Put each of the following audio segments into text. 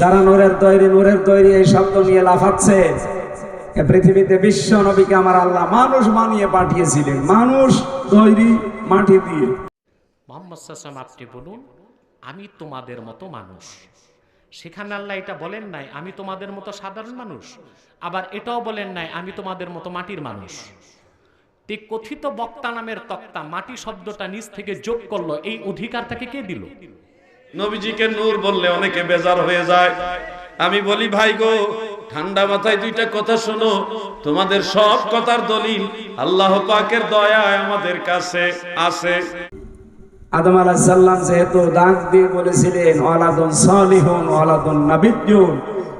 যারা নূরের তৈরি এই শব্দ নিয়ে লাফাচ্ছে, এ পৃথিবীতে বিশ্ব নবীকে আমার আল্লাহ মানুষ বানিয়ে পাঠিয়েছিলেন, মানুষ তৈরি মাটি দিয়ে। মুহাম্মদ সাল্লাল্লাহু আলাইহি ওয়াসাল্লাম আপনি বলুন আমি তোমাদের মতো মানুষ। সেখানে আল্লাহ এটা বলেন নাই আমি তোমাদের মতো সাধারণ মানুষ, আবার এটাও বলেন নাই আমি তোমাদের মতো মাটির মানুষ। ঠিক কথিত বক্তা নামের তক্তা মাটি শব্দটা নিজ থেকে যোগ করলো, এই অধিকার তাকে কে দিল? নবীজিকে নূর বললে অনেকে বেজার হয়ে যায়। আমি বলি ভাই গো, ঠান্ডা মাথায় দুইটা কথা শোনো, তোমাদের সব কথার দলিল আল্লাহ পাকের দয়ায় আমাদের কাছে আছে। আদম আলাইহিস সালাম যেহেতু ডাক দিয়ে বলেছিলেন ওয়ালাদুন সালিহুন ওয়ালাদুন নাবিয়্যুন,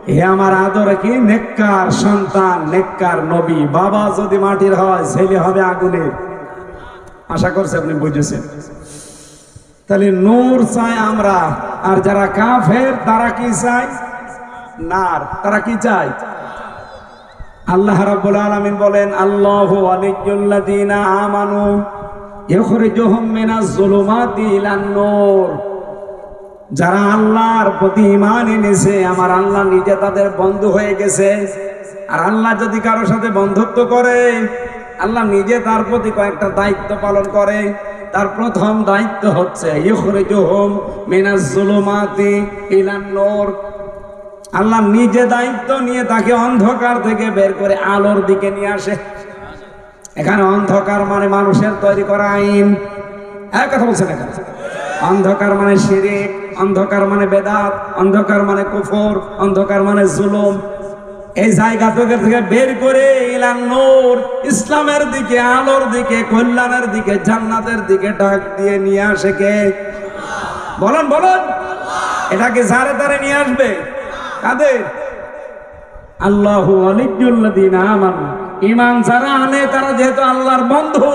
হে আমার আদর কি নেককার সন্তান, নেককার নবী। বাবা যদি মাটির হয়, ছেলে হবে আগুনের। আশা করছি আপনি বুঝেছেন। তাহলে নূর চাই আমরা, আর যারা কাফের তারা কি চায়? নার। তারা কি চায়? আল্লাহ রাব্বুল আলামিন বলেন আল্লাহু ওয়ালিয়্যুল্লাযীনা আমানু ইখরিজুহুম মিনাজ যুলুমাতি ইলান নূর। যারা আল্লাহর প্রতি ঈমান এনেছে, আমার আল্লাহ নিজে তাদের বন্ধু হয়ে গেছে। আর আল্লাহ যদি কারোর সাথে বন্ধুত্ব করে, আল্লাহ নিজে তার প্রতি কয়েকটা দায়িত্ব পালন করে। তার প্রথম দায়িত্ব হচ্ছে ইখরিজুহুম মিনাজ যুলুমাতি ইলান নূর। আল্লাহ নিজে দায়িত্ব নিয়ে তাকে অন্ধকার থেকে বের করে আলোর দিকে নিয়ে আসে। এখানে অন্ধকার মানে মানুষের তৈরি করা আইন, এক কথা বলছেন এখানে। অন্ধকার মানে শিরিক, অন্ধকার মানে বেদাত, অন্ধকার মানে কুফর, অন্ধকার মানে জুলুম। এই জায়গা থেকে বের করে ইলান নূর, ইসলামের দিকে, আলোর দিকে, কল্যাণের দিকে, জান্নাতের দিকে ডাক দিয়ে নিয়ে আসে কে? বলেন বলেন। এটাকে যারে তারে নিয়ে আসবে কাদের? আল্লাহু ওয়ালিয়্যুল্লাযীনা আমানু। ঈমান যারা আনে তারা যেহেতু আল্লাহর বন্ধু,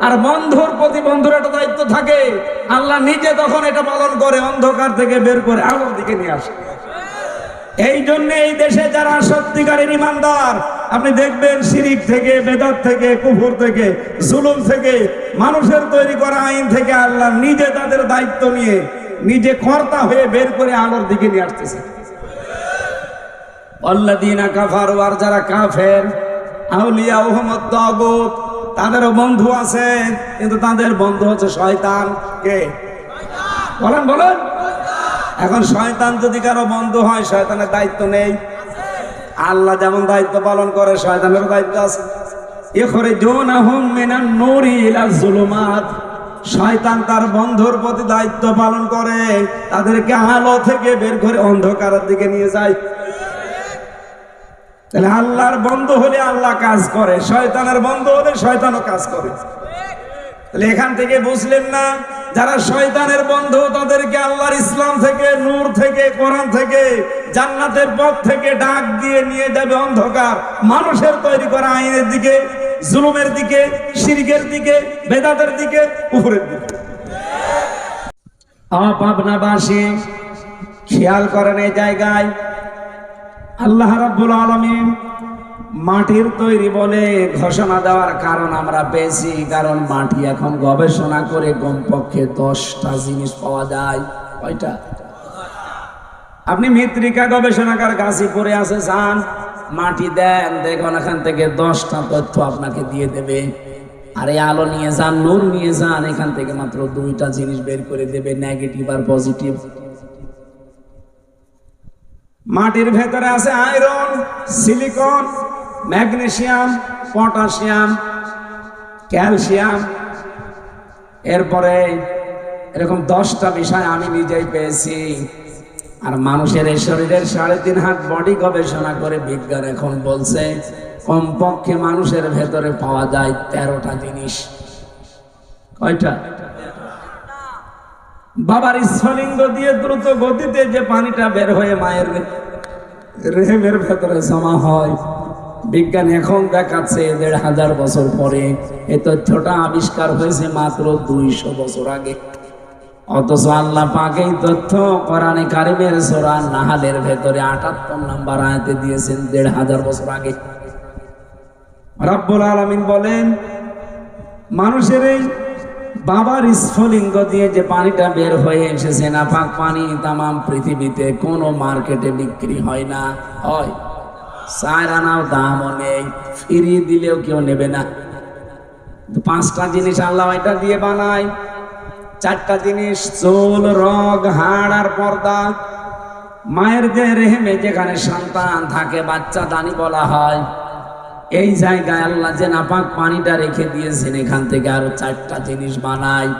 আর বন্ধুর প্রতি বন্ধুর একটা দায়িত্ব থাকে, আল্লাহ নিজে তখন এটা পালন করে, অন্ধকার থেকে বের করে আলোর দিকে নিয়ে আসে। এই জন্য এই দেশে যারা সত্যিকারের ঈমানদার, আপনি দেখবেন শিরিক থেকে, বেদাত থেকে, কুফর থেকে, জুলুম থেকে, মানুষের তৈরি করা আইন থেকে আল্লাহ নিজে তাদের দায়িত্ব নিয়ে নিজে কর্তা হয়ে বের করে আলোর দিকে নিয়ে আসতেছে। আল্লাযীনা কাফারু, আর যারা কাফের, আউলিয়াউহুমুত তাগুত, তাদেরও বন্ধু আছে, কিন্তু তাদের বন্ধু হচ্ছে শয়তান। কে? বলেন বলেন। এখন শয়তান যদি কারো বন্ধু হয়, শয়তানের দায়িত্ব নেই? আল্লাহ যেমন দায়িত্ব পালন করে, শয়তানেরও দায়িত্ব আছে। ইখরিজুনাহুম মিনান নূরি ইলাজ যুলুমাত। শয়তান তার বন্ধুর প্রতি দায়িত্ব পালন করে, তাদেরকে আলো থেকে বের করে অন্ধকারের দিকে নিয়ে যায়। তাহলে আল্লাহর বন্ধু হলে আল্লাহ কাজ করে, শয়তানের বন্ধু হলে শয়তানও কাজ করে। তাহলে এখান থেকে বুঝলেন না, যারা শয়তানের বন্ধু তাদেরকে আল্লাহর ইসলাম থেকে, নূর থেকে, কোরআন থেকে, জান্নাতের পথ থেকে ডাক দিয়ে নিয়ে যাবে অন্ধকার, মানুষের তৈরি করা আইনের দিকে, জুলুমের দিকে, শিরকের দিকে, বেদাতের দিকে, কুফরের দিকে। পাবনাবাসী খেয়াল করেন এই জায়গায় আল্লাহ রাব্বুল আলামিন মাটির তৈরি বলে ঘোষণা দেওয়ার কারণ আমরা পেয়েছি, কারণ মাটি এখন গবেষণা করে কমপক্ষে 10টা জিনিস পাওয়া যায়। কয়টা? আপনি মৃত্তিকা গবেষণাগার গাজীপুরে আছে, যান, মাটি দেন, দেখুন এখান থেকে 10টা তথ্য আপনাকে দিয়ে দেবে। আর এই আলো নিয়ে যান, নূর নিয়ে যান, এখান থেকে মাত্র 2টা জিনিস বের করে দেবে, নেগেটিভ আর পজিটিভ। মাটির ভেতরে আছে iron, silicon, magnesium, potassium, calcium. এরপরে এরকম 10টা বিষয় আমি নিজেই পেয়েছি। আর মানুষের এই শরীরের 3.5 হাত বডি গবেষণা করে বিজ্ঞান এখন বলছে কমপক্ষে মানুষের ভেতরে পাওয়া যায় 13টা জিনিস। কয়টা? বাবার স্ফলিঙ্গ দিয়ে দ্রুত গতিতে যে পানিটা বের হয়ে মায়ের রেহেমের ভেতরে জমা হয়, বিজ্ঞান এখন দেখাচ্ছে 1500 বছর পরে। এই তথ্যটা আবিষ্কার হয়েছে মাত্র 200 বছর আগে। অথচ আল্লাহ পাক এই তথ্য কোরআনে কারিমের সূরা নাহলের ভেতরে 78 নম্বর আয়াতে দিয়েছেন 1500 বছর আগে। রব্বুল আলামিন বলেন মানুষের এই বাবার স্ফুলিঙ্গ দিয়ে যে পানিটা বের হয়ে এসেছে, নাপাক পানি তামাম পৃথিবীতে কোনো মার্কেটে বিক্রি হয় না। হয় 4 আনাও দামও নেই, ফিরিয়ে দিলেও কেউ নেবে না। 5টা জিনিস আল্লাহ এটা দিয়ে বানায়। 4টা জিনিস, চুল, রগ, হাড় আর পর্দা। মায়ের যে রেহেমে যেখানে সন্তান থাকে, বাচ্চা দানি বলা হয়, এই জায়গায় আল্লাহ যে নাপাক পানিটা রেখে দিয়েছেন, এখান থেকে আরো 4টা জিনিস বানায়।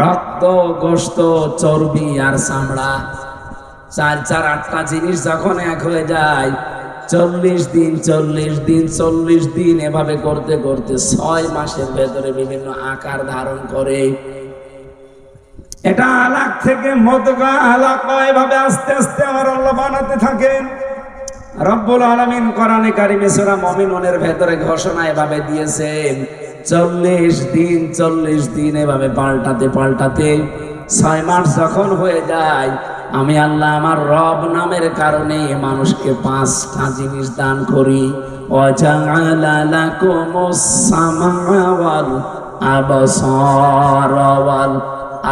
রক্ত, গোশত, চর্বি আর চামড়া। 4 8টা জিনিস যখন এক হয়ে যায়, 40 দিন 40 দিন 40 দিন এভাবে করতে করতে 6 মাসের ভেতরে বিভিন্ন আকার ধারণ করে। এটা আলাক থেকে মদগা, আলাকা, এভাবে আস্তে আস্তে আমার আল্লাহ বানাতে থাকেন। রব্বুল আলামিন কোরআনে কারিমে সূরা মুমিনুনের ভেতরে ঘোষণা এভাবে দিয়েছেন, 40 দিন 40 দিন এভাবে পাল্টাতে পাল্টাতে 6 মাস যখন হয়ে যায়, আমি আল্লাহ আমার রব নামের কারণে মানুষকে 5টা জিনিস দান করি। ওয়াজআলা লাকুমুস সামআ ওয়াল আবসারা ওয়াল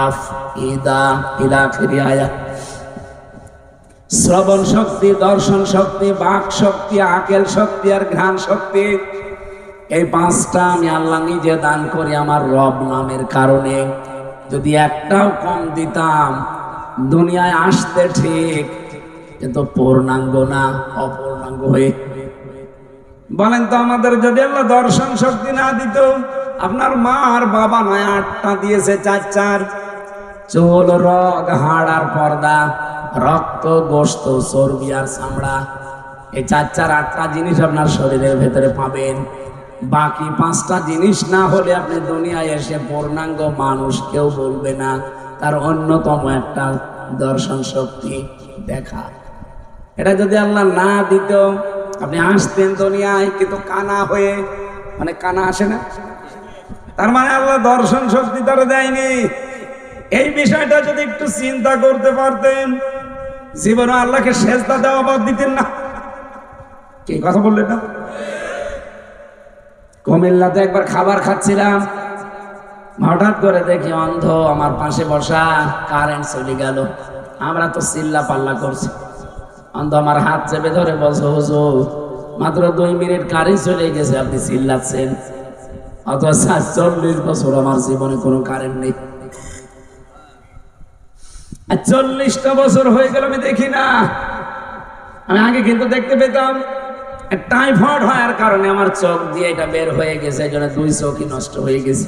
আফইদা ইলা আখিরি আয়াত। শ্রবণ শক্তি, দর্শন শক্তি, বাক শক্তি, আকেল শক্তি আর ঘ্রাণ শক্তি, এই 5টা আমি আল্লাহ নিজে দান করি আমার রব নামের কারণে। যদি একটাও কম দিতাম, দুনিয়ায় আসতে ঠিক কিন্তু পূর্ণাঙ্গ না, অপূর্ণাঙ্গ হয়ে। বলেন তো, আমাদের যদি আল্লাহ দর্শন শক্তি না দিত, আপনার মা আর বাবা নয় 8টা দিয়েছে, 4 চুল, রগ, হাড় আর পর্দা, রক্ত, গোশত, চর্বি আর চামড়া। এই 4 8টা জিনিস আপনার শরীরের ভেতরে পাবেন। বাকি 5টা জিনিস না হলে আপনি দুনিয়ায় এসে পূর্ণাঙ্গ মানুষ কেউ বলবে না। তার অন্যতম একটা দর্শন শক্তি, দেখা। এটা যদি আল্লাহ না দিত, আপনি আসতেন দুনিয়ায় কিন্তু কানা হয়ে, মানে কানা আসে না, তার মানে আল্লাহ দর্শন শক্তি তারা দেয়নি। এই বিষয়টা যদি একটু চিন্তা করতে পারতেন, জীবনে আল্লাহকে সেজদা দেওয়া বাদ দিতেন না। কি কথা বললেন না? কুমিল্লাতে একবার খাবার খাচ্ছিলাম, হঠাৎ করে দেখি অন্ধ আমার পাশে বসা, কারেন্ট চলে গেল। আমরা তো চিল্লা পাল্লা করছি, অন্ধ আমার হাত চেপে ধরে বলছে, হুজুর মাত্র 2 মিনিট কারেন্ট চলে গেছে, আপনি চিল্লাচ্ছেন। অথচ 40 বছর আমার জীবনে কোনো কারেন্ট নেই। আর 40টা বছর হয়ে গেল আমি দেখি না। আমি আগে কিন্তু দেখতে পেতাম। টাইফয়েড হওয়ার কারণে আমার চোখ দিয়ে এটা বের হয়ে গেছে, এই জন্য 2 চোখই নষ্ট হয়ে গেছে।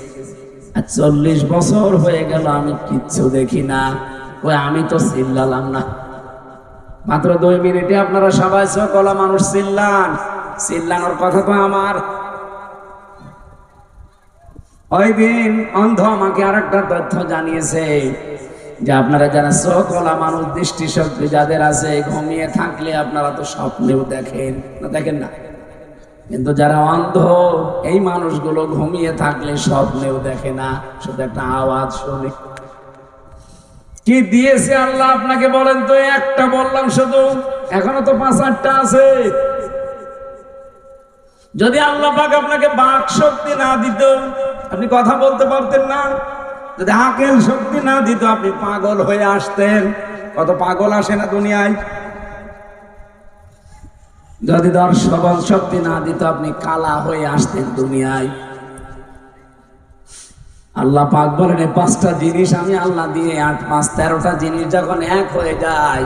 আর 40 বছর হয়ে গেল আমি কিচ্ছু দেখি না। ওই আমি তো চিল্লালাম না, মাত্র 2 মিনিটে আপনারা সবাই সকলা মানুষ চিল্লান। চিল্লানোর কথা তো আমার। ওই দিন অন্ধ আমাকে আরেকটা তথ্য জানিয়েছে যে আপনারা যারা সকলা মানুষ, দৃষ্টিশক্তি যাদের আছে, ঘুমিয়ে থাকলে আপনারা তো স্বপ্নেও দেখেন না, দেখেন না? কিন্তু যারা অন্ধ, এই মানুষগুলো ঘুমিয়ে থাকলে স্বপ্নেও দেখে না, শুধু একটা আওয়াজ শোনে। কি দিয়েছে আল্লাহ আপনাকে বলেন তো? একটা বললাম শুধু, এখনো তো 5 8টা আছে। যদি আল্লাহ পাক আপনাকে বাক শক্তি না দিত, আপনি কথা বলতে পারতেন না। যদি আকেল শক্তি না দিত, আপনি পাগল হয়ে আসতেন। কত পাগল আসে না দুনিয়ায়। যদি দর্শন শক্তি না দিত, আপনি কালা হয়ে আসতেন দুনিয়ায়। আল্লাহ পাক বলেন, এই 5টা জিনিস আমি আল্লাহ দিয়ে 8 5 13টা জিনিস যখন এক হয়ে যায়,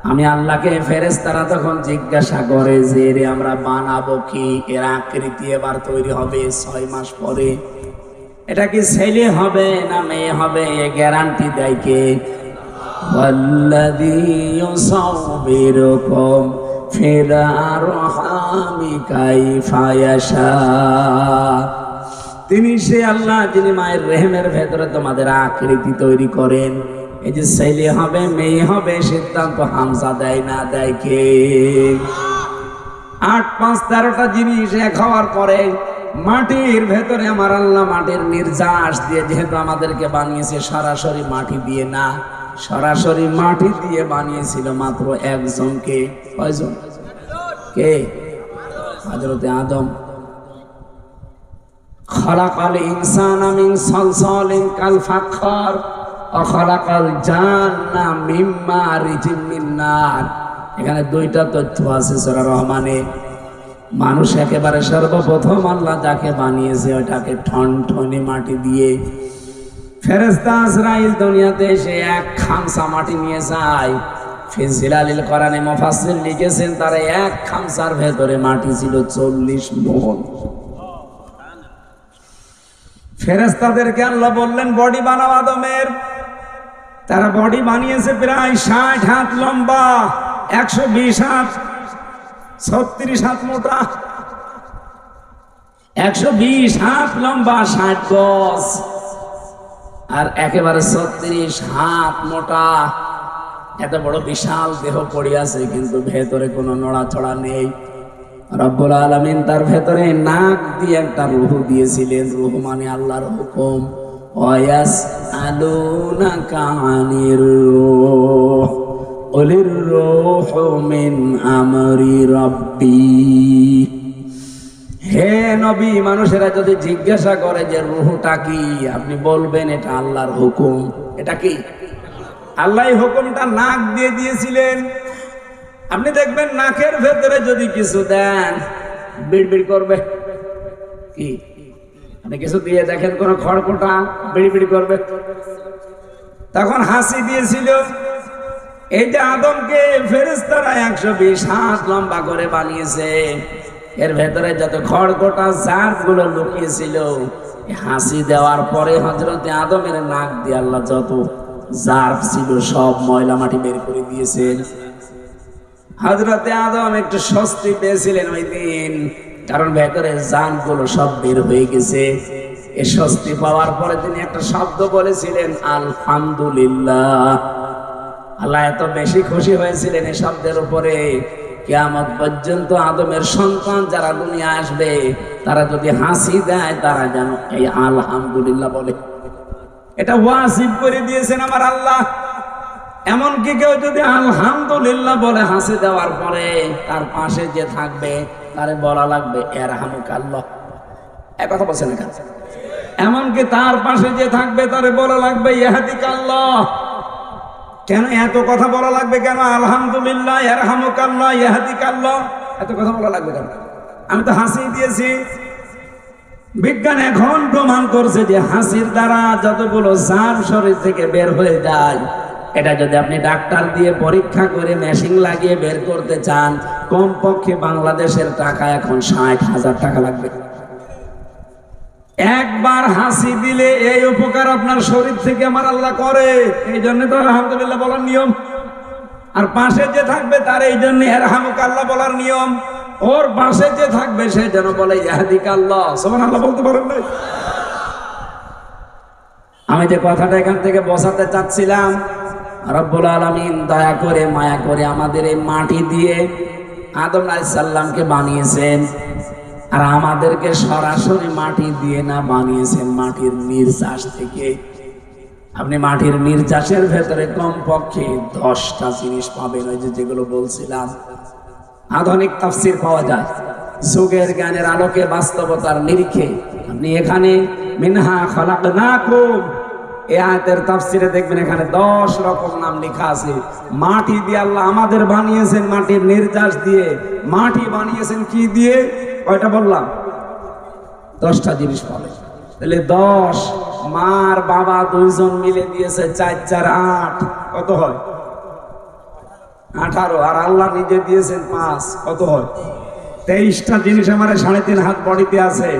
আমি আল্লাহকে ফেরেশতারা তখন জিজ্ঞাসা করে যে রে আমরা বানাবো কি? এর আকৃতি এবার তৈরি হবে 6 মাস পরে। এটা কি ছেলে হবে না মেয়ে হবে? এ গ্যারান্টি দেয় কে? ওয়াল্লাযী ইউসাউবিরুকুম ফিল আরহামি কাইফা ইয়াশা। তিনি সে আল্লাহ যিনি মায়ের রেহেমের ভেতরে তোমাদের আকৃতি তৈরি করেন। এই যে ছেলে হবে মেয়ে হবে সিদ্ধান্ত হামজা দেয় না, দেয় কে? 8 5 13টা জিনিস এক হওয়ার পরে মাটির ভেতরে আমার আল্লাহ মাটির নির্যাস দিয়ে, যেহেতু আমাদেরকে বানিয়েছে সরাসরি মাটি দিয়ে না, সরাসরি মাটি দিয়ে বানিয়েছিল মাত্র একজনকে। কয়জন? কে? হযরতে আদম। খালাকাল ইনসানা মিন সালসালিন কাল ফাখর ওয়া খালাকাল জান্না মিন মারিজিন মিন নার। এখানে দুইটা তথ্য আছে সূরা রহমানে। মানুষ একেবারে সর্বপ্রথম আল্লাহ যাকে বানিয়েছে ওটাকে ঠনঠনে মাটি দিয়ে। ফেরেশতা আজরাইল দুনিয়াতে এসে এক খামসা মাটি নিয়ে যায়। ফিজিলালিল কোরআনে মুফাসসির লিখেছেন তার এক খামসার ভেতরে মাটি ছিল 40 মণ। ফেরেশতাদেরকে আল্লাহ বললেন বডি বানাও আদমের। তারা বডি বানিয়েছে প্রায় 60 হাত লম্বা, 120 হাত, 36 হাত মোটা, 120 হাত লম্বা, 60 গজ, আর একেবারে 36 হাত মোটা। এত বড় বিশাল দেহ পড়ে আছে, কিন্তু ভেতরে কোনো নড়াচড়া নেই। রব্বুল আলামিন তার ভেতরে নাক দিয়ে একটা রূহ দিয়েছিলেন। রূহ মানে আল্লাহর হুকুম। ওয়ায়াসআলুনাকা আনির রূহ কুলির রূহু মিন আমরি রাব্বি। হে নবী, মানুষেরা যদি জিজ্ঞাসা করে যে রূহটা কি, আপনি বলবেন এটা আল্লাহর হুকুম। এটা কি? আল্লাহই হুকুমটা নাক দিয়ে দিয়েছিলেন। আপনি দেখবেন নাকের ভেতরে যদি কিছু দেন বিড়বিড় করবে। কি আপনি কিছু দিয়ে দেখেন কোন খড়কোটা বিড়বিড় করবে। তখন হাসি দিয়েছিল। এই যে আদমকে ফেরেশতারা 120 হাত লম্বা করে বানিয়েছে, এর ভেতরে যত খড়কোটা জার্ফ গুলো লুকিয়েছিল, হাসি দেওয়ার পরে হযরতে আদমের নাক দিয়ে আল্লাহ যত জার্ফ ছিল সব ময়লা মাটি বের করে দিয়েছেন। হযরতে আদম একটু স্বস্তি পেয়েছিলেন ওই দিন, কারণ ভেতরে জার্ফগুলো সব বের হয়ে গেছে। এই স্বস্তি পাওয়ার পরে তিনি একটা শব্দ বলেছিলেন, আলহামদুলিল্লাহ। আল্লাহ এত বেশি খুশি হয়েছিলেন এই শব্দের উপরে, কিয়ামত পর্যন্ত আদমের সন্তান যারা দুনিয়া আসবে তারা যদি হাসি দেয় তারা যেন এই আলহামদুলিল্লাহ বলে। এটা ওয়াজিব করে দিয়েছেন আমার আল্লাহ। এমনকি কেউ যদি আলহামদুলিল্লাহ বলে হাসি দেওয়ার পরে, তার পাশে যে থাকবে তারে বলা লাগবে ইয়ারহামুকাল্লাহ। এক কথা বলছেন না? এমনকি তার পাশে যে থাকবে তারে বলা লাগবে ইয়াহদিকাল্লাহ। কেন এত কথা বলা লাগবে? কেন আলহামদুলিল্লাহ, ইয়ারহামুকাল্লাহ, ইয়াহদিকাল্লাহ এত কথা বলা লাগবে কেন? আমি তো হাসি দিয়েছি। বিজ্ঞান এখন প্রমাণ করছে যে হাসির দ্বারা যতগুলো জার্ম শরীর থেকে বের হয়ে যায়, এটা যদি আপনি ডাক্তার দিয়ে পরীক্ষা করে মেশিন লাগিয়ে বের করতে চান, কমপক্ষে বাংলাদেশের টাকা এখন 60,000 টাকা লাগবে। একবার হাসি দিলে এই উপকার আপনার শরীর থেকে আমার আল্লাহ করে। এই জন্য তো আলহামদুলিল্লাহ বলার নিয়ম। আর পাশে যে থাকবে তার এই জন্য ইয়ারহামুকাল্লাহ বলার নিয়ম। ওর পাশে যে থাকবে সে যেন বলে ইয়াহদিকাল্লাহ। সুবহানাল্লাহ বলতে পারেন না? আমি যে কথাটা এখান থেকে বোঝাতে চাচ্ছিলাম, রব্বুল আলামিন দয়া করে মায়া করে আমাদের এই মাটি দিয়ে আদম আলাইহিস সালামকে বানিয়েছেন। আর আমাদেরকে সরাসরি মাটি দিয়ে না, বানিয়েছেন মাটির নির্যাস থেকে। আপনি মাটির নির্যাসের ভেতরে কমপক্ষে 10টা জিনিস পাবেন, ওই যেগুলো বলছিলাম। আধুনিক তাফসীর পাওয়া যায় যুগের জ্ঞানের আলোকে, বাস্তবতার নিরিখে। আপনি এখানে মিনহা খালাকনাকুম এই আয়াতের তাফসীরে দেখবেন এখানে 10 রকম নাম লেখা আছে। মাটি দিয়ে আল্লাহ আমাদের বানিয়েছেন, মাটির নির্যাস দিয়ে। মাটি বানিয়েছেন কি দিয়ে? কয়টা বললাম? 10টা জিনিস পাবে। তাহলে 10 মার বাবা দুইজন মিলে দিয়েছে 4 4 8, কত হয়? 18। আর আল্লাহ নিজে দিয়েছেন 5, কত হয়? 23টা জিনিস আমার 3.5 হাত বডিতে আছে।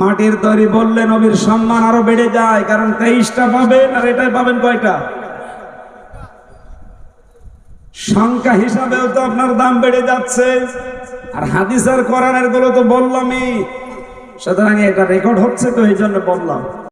মাটির তৈরি বললে নবীর সম্মান আরো বেড়ে যায়, কারণ 23টা পাবেন আর এটাই পাবেন কয়টা? সংখ্যা হিসাবেও তো আপনার দাম বেড়ে যাচ্ছে। আর হাদিস আর কোরআনের গুলো তো বললামই, সুতরাং এটা রেকর্ড হচ্ছে তো এই জন্য বললাম।